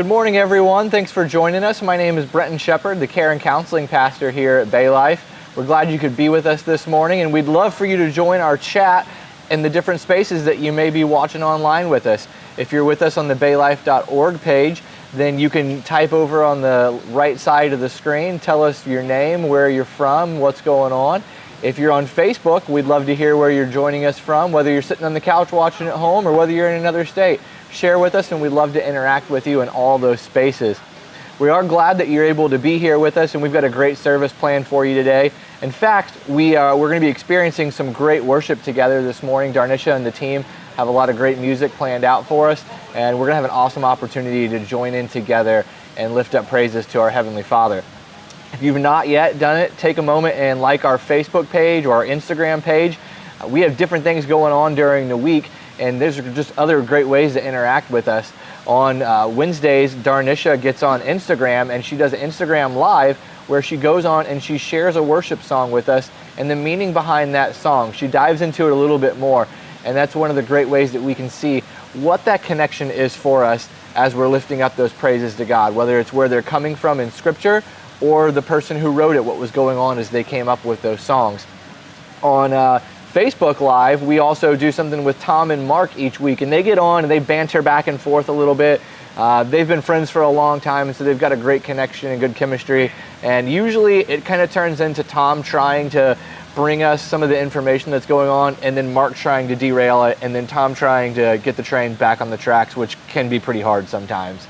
Good morning, everyone. Thanks for joining us. My name is Brenton Shepard, the Care and Counseling Pastor here at Bay Life. We're glad you could be with us this morning, and we'd love for you to join our chat in the different spaces that you may be watching online with us. If you're with us on the baylife.org page, then you can type over on the right side of the screen, tell us your name, where you're from, what's going on. If you're on Facebook, we'd love to hear where you're joining us from, whether you're sitting on the couch watching at home or whether you're in another state. Share with us, and we'd love to interact with you in all those spaces. We are glad that you're able to be here with us, and we've got a great service planned for you today. In fact, we're going to be experiencing some great worship together this morning. Darnisha and the team have a lot of great music planned out for us, and we're going to have an awesome opportunity to join in together and lift up praises to our Heavenly Father. If you've not yet done it, take a moment and like our Facebook page or our Instagram page. We have different things going on during the week, and there's just other great ways to interact with us. On Wednesdays, Darnisha gets on Instagram and she does an Instagram Live where she goes on and she shares a worship song with us and the meaning behind that song. She dives into it a little bit more, and that's one of the great ways that we can see what that connection is for us as we're lifting up those praises to God, whether it's where they're coming from in Scripture or the person who wrote it, what was going on as they came up with those songs. On Facebook Live, we also do something with Tom and Mark each week, and they get on and they banter back and forth a little bit. They've been friends for a long time, and so they've got a great connection and good chemistry. And usually it kind of turns into Tom trying to bring us some of the information that's going on, and then Mark trying to derail it, and then Tom trying to get the train back on the tracks, which can be pretty hard sometimes.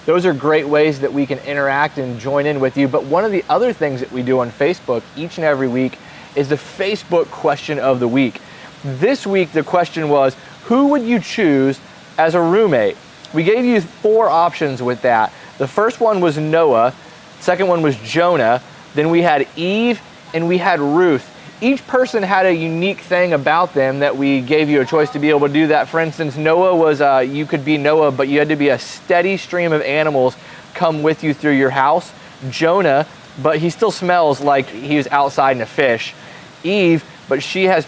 Those are great ways that we can interact and join in with you. But one of the other things that we do on Facebook each and every week is the Facebook question of the week. This week, the question was, who would you choose as a roommate? We gave you 4 options with that. The first one was Noah, second one was Jonah, then we had Eve, and we had Ruth. Each person had a unique thing about them that we gave you a choice to be able to do that. For instance, Noah was, you could be Noah, but you had to be a steady stream of animals come with you through your house. Jonah, but he still smells like he was outside in a fish. Eve, but she's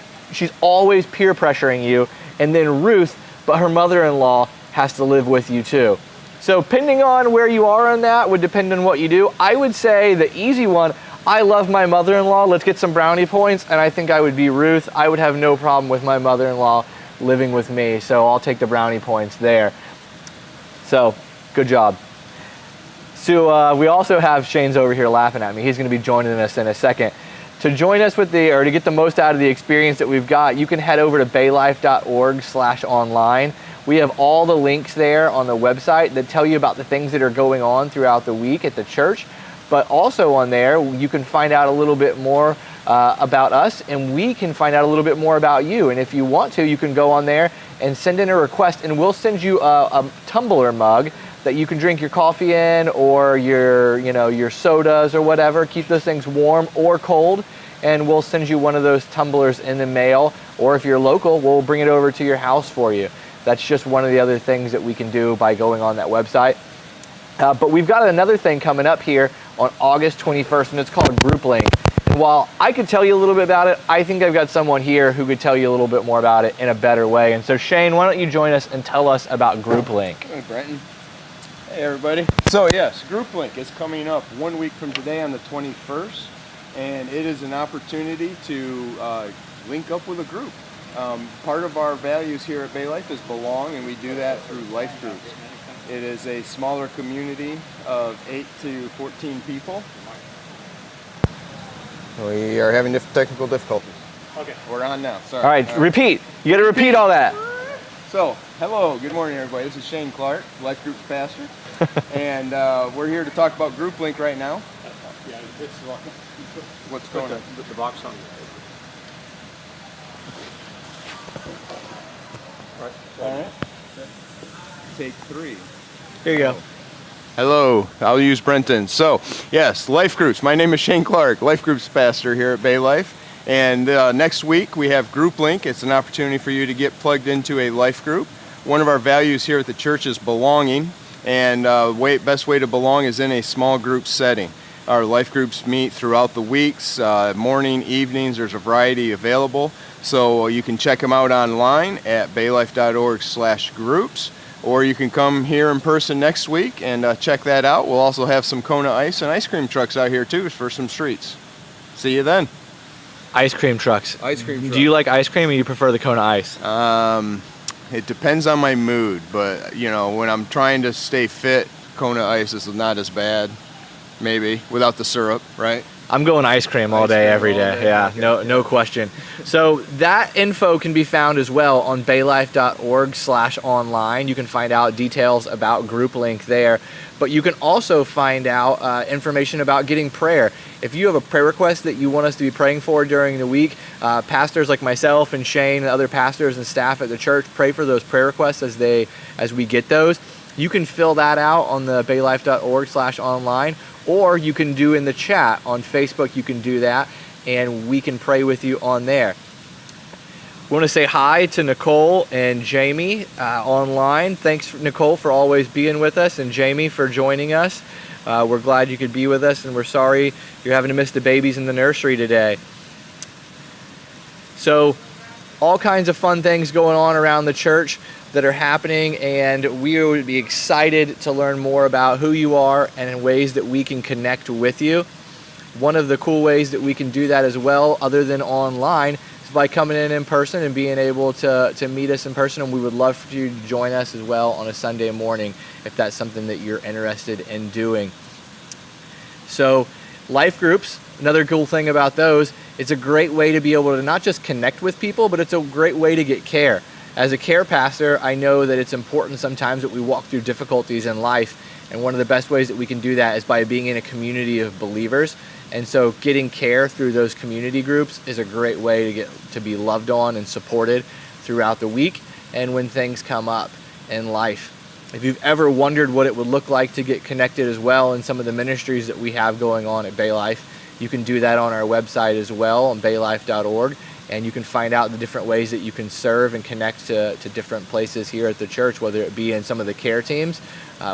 always peer pressuring you. And then Ruth, but her mother-in-law has to live with you too. So depending on where you are on that would depend on what you do. I would say the easy one, I love my mother-in-law, let's get some brownie points, and I think I would be Ruth. I would have no problem with my mother-in-law living with me, so I'll take the brownie points there. So, good job. So we also have Shane's over here laughing at me. He's going to be joining us in a second. To join us with or to get the most out of the experience that we've got, you can head over to baylife.org/online. We have all the links there on the website that tell you about the things that are going on throughout the week at the church. But also on there, you can find out a little bit more about us, and we can find out a little bit more about you. And if you want to, you can go on there and send in a request, and we'll send you a tumbler mug that you can drink your coffee in, or your sodas or whatever. Keep those things warm or cold, and we'll send you one of those tumblers in the mail. Or if you're local, we'll bring it over to your house for you. That's just one of the other things that we can do by going on that website. But we've got another thing coming up here on August 21st, and it's called Group Link. And while I could tell you a little bit about it, I think I've got someone here who could tell you a little bit more about it in a better way. And so Shane, why don't you join us and tell us about Group Link? Hey, Brenton. Hey, everybody. So yes, Group Link is coming up 1 week from today on the 21st, and it is an opportunity to link up with a group. Part of our values here at Bay Life is belong, and we do that through life groups. It is a smaller community of 8 to 14 people. We are having technical difficulties. Okay. We're on now. Sorry. All right, repeat. You got to repeat all that. So, hello, good morning, everybody. This is Shane Clark, Life Group's pastor, and we're here to talk about Group Link right now. Yeah, it's What's going on? The box on. All right. Take 3. Here you go. Hello, I'll use Brenton. So, yes, Life Groups. My name is Shane Clark, Life Groups pastor here at Bay Life. And next week we have Group Link. It's an opportunity for you to get plugged into a life group. One of our values here at the church is belonging, and best way to belong is in a small group setting. Our life groups meet throughout the weeks, morning, evenings. There's a variety available. So you can check them out online at baylife.org/groups. or you can come here in person next week and check that out. We'll also have some Kona Ice and ice cream trucks out here too for some treats. See you then. Ice cream trucks. Ice cream trucks. Do you like ice cream or you prefer the Kona Ice? It depends on my mood, but you know, when I'm trying to stay fit, Kona Ice is not as bad, maybe, without the syrup, right? I'm going ice cream all day, every day. Yeah, no question. So that info can be found as well on baylife.org/online. You can find out details about GroupLink there, but you can also find out information about getting prayer. If you have a prayer request that you want us to be praying for during the week, pastors like myself and Shane and other pastors and staff at the church pray for those prayer requests as we get those. You can fill that out on the baylife.org/online. Or you can do in the chat on Facebook, you can do that, and we can pray with you on there. We want to say hi to Nicole and Jamie online. Thanks, Nicole, for always being with us, and Jamie for joining us. We're glad you could be with us, and we're sorry you're having to miss the babies in the nursery today. So, all kinds of fun things going on around the church that are happening, and we would be excited to learn more about who you are and in ways that we can connect with you. One of the cool ways that we can do that as well, other than online, is by coming in person and being able to meet us in person, and we would love for you to join us as well on a Sunday morning if that's something that you're interested in doing. So life groups, another cool thing about those, it's a great way to be able to not just connect with people, but it's a great way to get care. As a care pastor, I know that it's important sometimes that we walk through difficulties in life, and one of the best ways that we can do that is by being in a community of believers. And so getting care through those community groups is a great way to be loved on and supported throughout the week and when things come up in life. If you've ever wondered what it would look like to get connected as well in some of the ministries that we have going on at Bay Life, you can do that on our website as well on baylife.org. And you can find out the different ways that you can serve and connect to different places here at the church, whether it be in some of the care teams,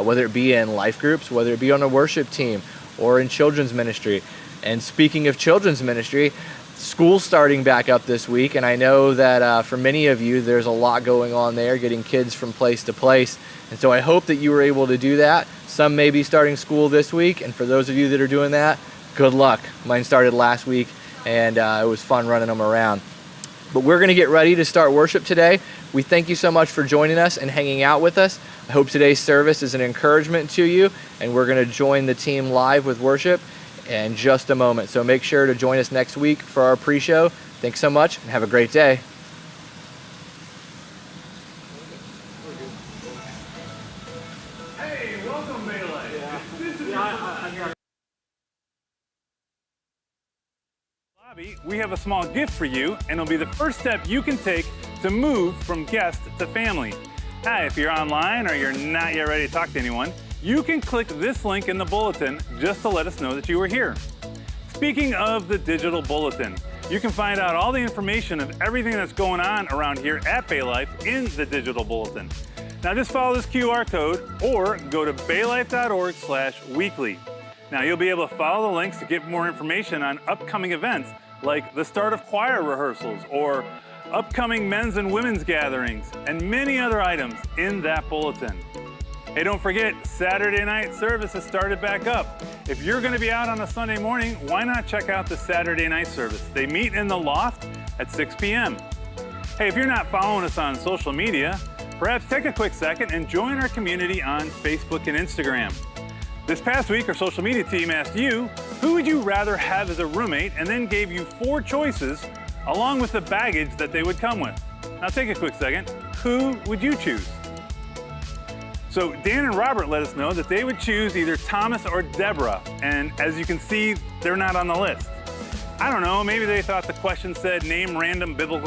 whether it be in life groups, whether it be on a worship team or in children's ministry. And speaking of children's ministry, school's starting back up this week, and I know that for many of you, there's a lot going on there, getting kids from place to place. And so I hope that you were able to do that. Some may be starting school this week, and for those of you that are doing that, good luck. Mine started last week, and it was fun running them around. But we're going to get ready to start worship today. We thank you so much for joining us and hanging out with us. I hope today's service is an encouragement to you, and we're going to join the team live with worship in just a moment. So make sure to join us next week for our pre-show. Thanks so much, and have a great day. Hey, welcome, Bay Life. We have a small gift for you, and it'll be the first step you can take to move from guest to family. Hi, if you're online or you're not yet ready to talk to anyone, you can click this link in the bulletin just to let us know that you were here. Speaking of the digital bulletin, you can find out all the information of everything that's going on around here at Bay Life in the digital bulletin. Now just follow this QR code or go to baylife.org/weekly. Now you'll be able to follow the links to get more information on upcoming events like the start of choir rehearsals or upcoming men's and women's gatherings and many other items in that bulletin. Hey, don't forget, Saturday night service has started back up. If you're going to be out on a Sunday morning, why not check out the Saturday night service? They meet in the loft at 6 p.m. Hey, if you're not following us on social media, perhaps take a quick second and join our community on Facebook and Instagram. This past week, our social media team asked you, who would you rather have as a roommate, and then gave you 4 choices along with the baggage that they would come with. Now take a quick second. Who would you choose? So Dan and Robert let us know that they would choose either Thomas or Deborah, and as you can see, they're not on the list. I don't know, maybe they thought the question said name random biblical